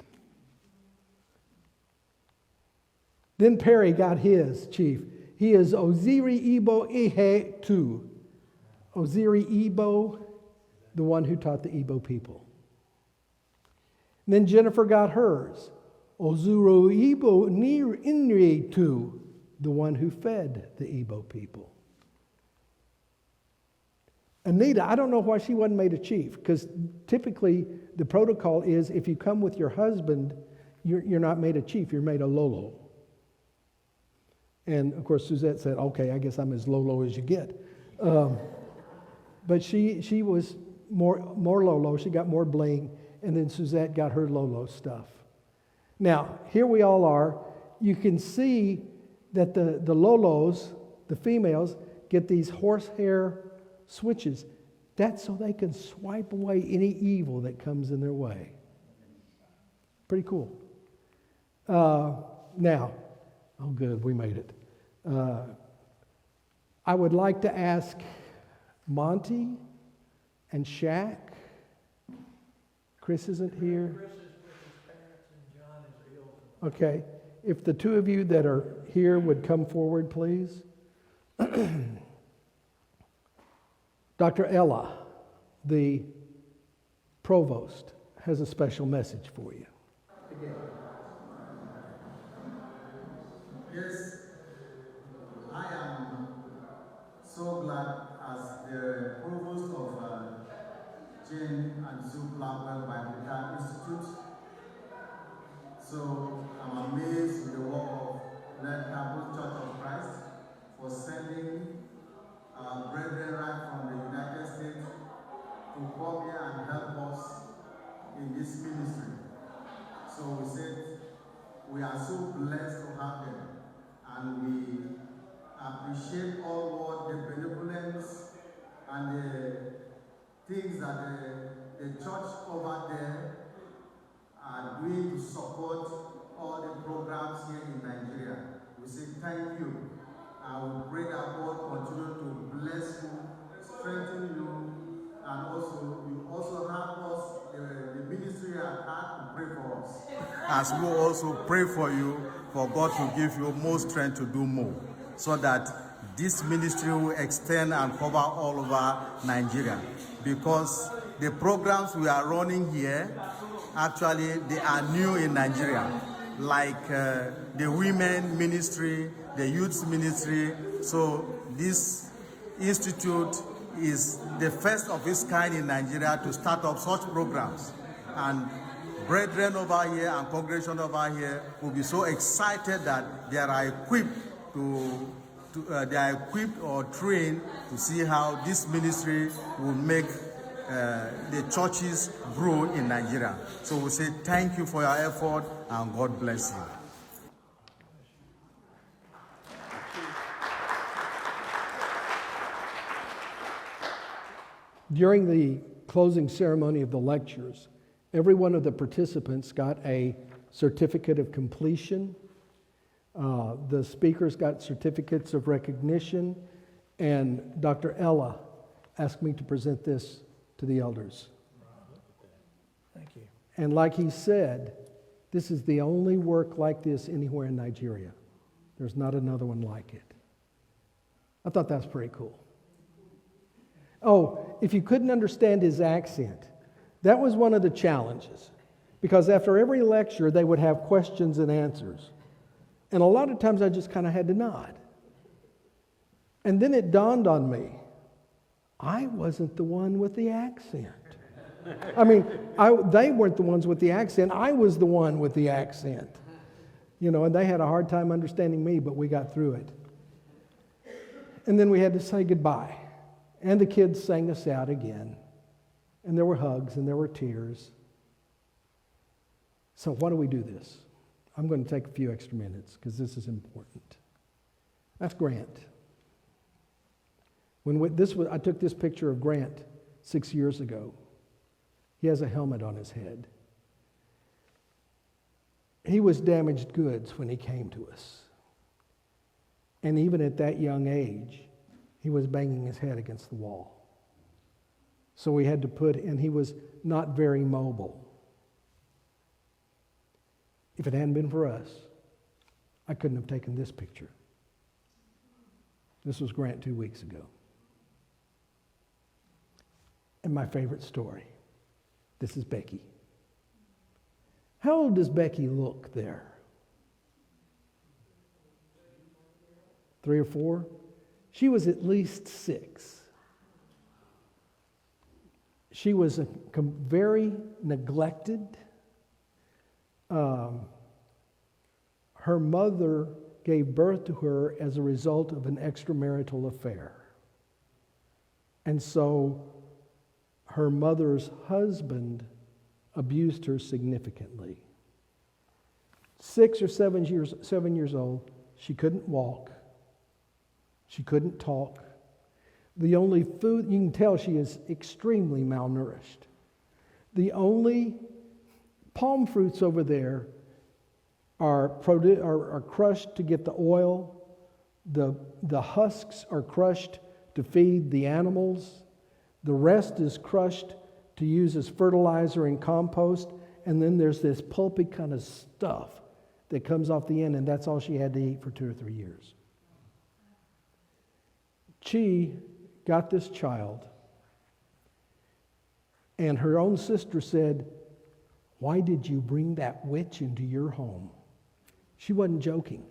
Then Perry got his chief. He is Oziri Igbo Ihe Tu. Oziri Igbo, the one who taught the Igbo people. And then Jennifer got hers. Ozuru Igbo Inri Tu, the one who fed the Igbo people. Anita, I don't know why she wasn't made a chief, because typically the protocol is if you come with your husband, you're not made a chief, you're made a lolo. And of course Suzette said, okay, I guess I'm as lolo as you get. But she was more lolo, she got more bling, and then Suzette got her lolo stuff. Now, here we all are. You can see that the lolos, the females, get these horsehair switches. That's so they can swipe away any evil that comes in their way. Pretty cool. Now, oh good, we made it. I would like to ask Monty and Shaq. Chris isn't here. Chris is with his parents and John is ill. Okay. If the two of you that are here would come forward, please. Dr. Ella, the provost, has a special message for you. Yes, I am so glad as the provost of Jane and Sue Blackwell Biblical Institute. So I'm amazed with the work of Led Campus Church of Christ for sending our brethren right from the United States to come here and help us in this ministry. So we said we are so blessed to have them, and we appreciate all what the benevolence and the things that the church over there are doing to support all the programs here in Nigeria. We say thank you. I will pray that God continue to bless you, strengthen you, and also you also help us, the ministry at heart, to pray for us. As we also pray for you, for God to give you more strength to do more, so that this ministry will extend and cover all over Nigeria. Because the programs we are running here, actually, they are new in Nigeria, like the women ministry, the youth ministry. So this institute is the first of its kind in Nigeria to start up such programs. And brethren over here and congregation over here will be so excited that they are equipped they are equipped or trained to see how this ministry will make the churches grow in Nigeria. So we say thank you for your effort and God bless you. During the closing ceremony of the lectures, every one of the participants got a certificate of completion. The speakers got certificates of recognition, and Dr. Ella asked me to present this to the elders. Thank you. And like he said, this is the only work like this anywhere in Nigeria. There's not another one like it. I thought that was pretty cool. Oh, if you couldn't understand his accent, that was one of the challenges. Because after every lecture, they would have questions and answers. And a lot of times I just kind of had to nod. And then it dawned on me, I wasn't the one with the accent. I mean, they weren't the ones with the accent. I was the one with the accent. You know, and they had a hard time understanding me, but we got through it. And then we had to say goodbye. And the kids sang us out again. And there were hugs and there were tears. So why do we do this? I'm going to take a few extra minutes because this is important. That's Grant. I took this picture of Grant 6 years ago. He has a helmet on his head. He was damaged goods when he came to us. And even at that young age, he was banging his head against the wall. So we had to and he was not very mobile. If it hadn't been for us, I couldn't have taken this picture. This was Grant 2 weeks ago. And my favorite story, this is Becky. How old does Becky look there? 3 or 4? She was at least 6. She was very neglected. Her mother gave birth to her as a result of an extramarital affair. And so her mother's husband abused her significantly. 6 or 7 years old, she couldn't walk. She couldn't talk. The only food, you can tell she is extremely malnourished. The only palm fruits over there are crushed to get the oil. The husks are crushed to feed the animals. The rest is crushed to use as fertilizer and compost. And then there's this pulpy kind of stuff that comes off the end, and that's all she had to eat for 2 or 3 years. She got this child, and her own sister said, "Why did you bring that witch into your home?" She wasn't joking.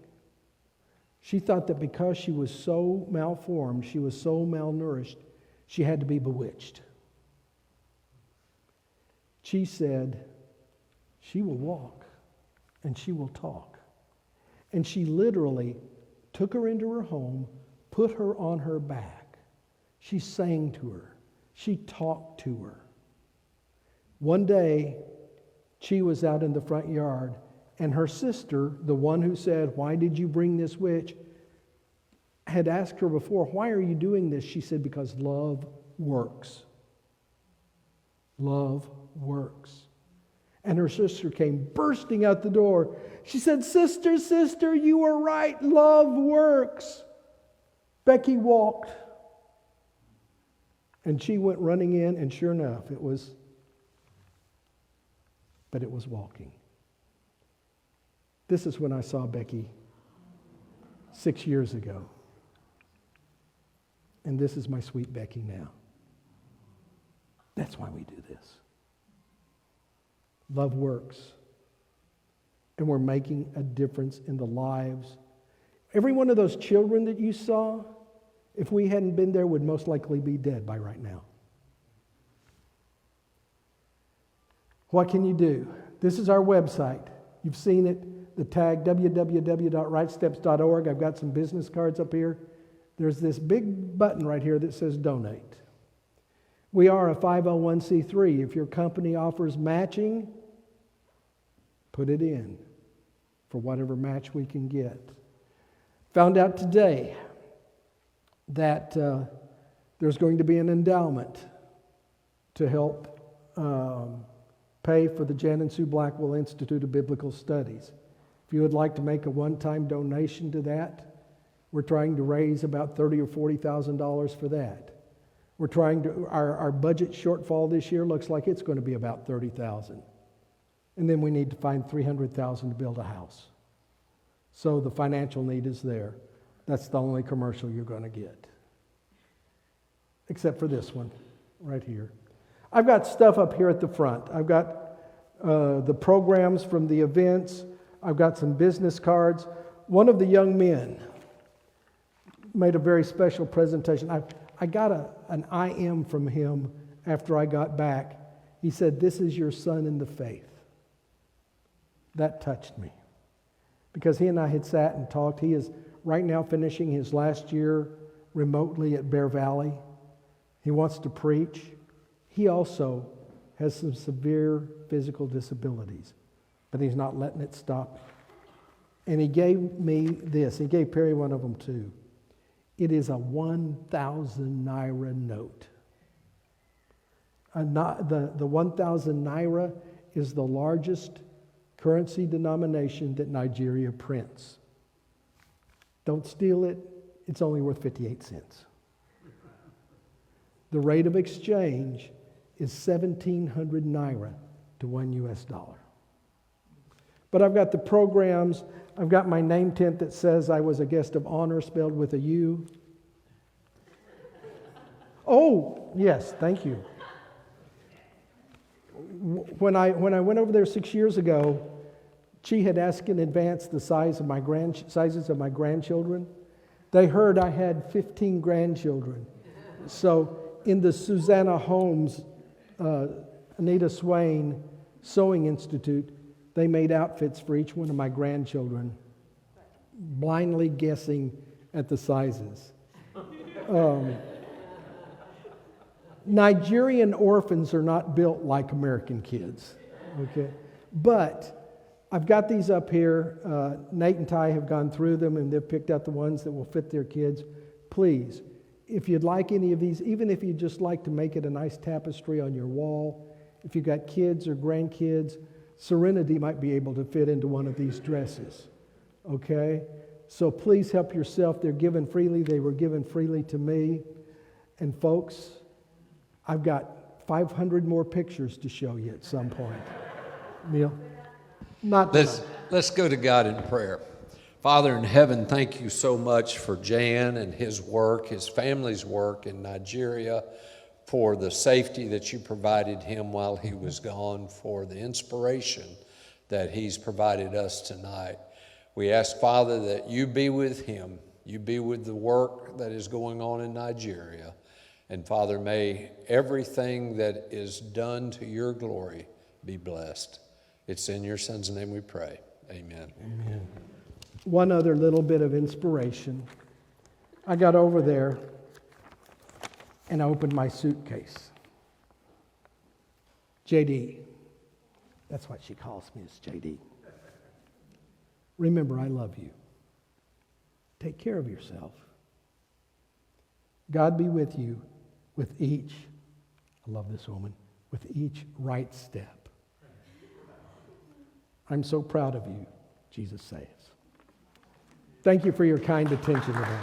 She thought that because she was so malformed, she was so malnourished, she had to be bewitched. She said, she will walk and she will talk. And she literally took her into her home, put her on her back. She sang to her. She talked to her. One day, she was out in the front yard, and her sister, the one who said, "Why did you bring this witch?" had asked her before, "Why are you doing this?" She said, "Because love works." Love works. And her sister came bursting out the door. She said, sister, you were right. Love works." Becky walked. And she went running in, and sure enough, it was walking. This is when I saw Becky 6 years ago. And this is my sweet Becky now. That's why we do this. Love works. And we're making a difference in the lives. Every one of those children that you saw, if we hadn't been there, would most likely be dead by right now. What can you do? This is our website. You've seen it, the tag www.rightsteps.org. I've got some business cards up here. There's this big button right here that says donate. We are a 501c3. If your company offers matching, put it in for whatever match we can get. Found out today that there's going to be an endowment to help pay for the Jan and Sue Blackwell Institute of Biblical Studies. If you would like to make a one-time donation to that, we're trying to raise about $30,000 or $40,000 for that. We're trying to, our budget shortfall this year looks like it's going to be about $30,000. And then we need to find $300,000 to build a house. So the financial need is there. That's the only commercial you're going to get. Except for this one, right here. I've got stuff up here at the front. I've got the programs from the events. I've got some business cards. One of the young men made a very special presentation. I got an IM from him after I got back. He said, "This is your son in the faith." That touched me. Because he and I had sat and talked. He is right now finishing his last year remotely at Bear Valley. He wants to preach. He also has some severe physical disabilities, but he's not letting it stop. And he gave me this. He gave Perry one of them too. It is a 1,000 naira note. The 1,000 naira is the largest currency denomination that Nigeria prints. Don't steal it. It's only worth 58 cents. The rate of exchange is 1,700 naira to $1 US. But I've got the programs. I've got my name tent that says I was a guest of honor, spelled with a U. Oh, yes, thank you. When I went over there 6 years ago, she had asked in advance the sizes of my grandchildren. They heard I had 15 grandchildren. So in the Susanna Holmes, Anita Swain Sewing Institute, they made outfits for each one of my grandchildren, blindly guessing at the sizes. Nigerian orphans are not built like American kids, okay? But I've got these up here. Nate and Ty have gone through them, and they've picked out the ones that will fit their kids. Please, if you'd like any of these, even if you'd just like to make it a nice tapestry on your wall, if you've got kids or grandkids, Serenity might be able to fit into one of these dresses, okay? So please help yourself. They're given freely. They were given freely to me. And folks, I've got 500 more pictures to show you at some point. Neil? Not tonight. Let's go to God in prayer. Father in heaven, thank you so much for Jan and his work, his family's work in Nigeria, for the safety that you provided him while he was gone, for the inspiration that he's provided us tonight. We ask, Father, that you be with him. You be with the work that is going on in Nigeria. And Father, may everything that is done to your glory be blessed. It's in your Son's name we pray. Amen. Amen. One other little bit of inspiration. I got over there and I opened my suitcase. JD. That's what she calls me, is JD. Remember, I love you. Take care of yourself. God be with you with each, I love this woman, with each right step. I'm so proud of you, Jesus says. Thank you for your kind attention today.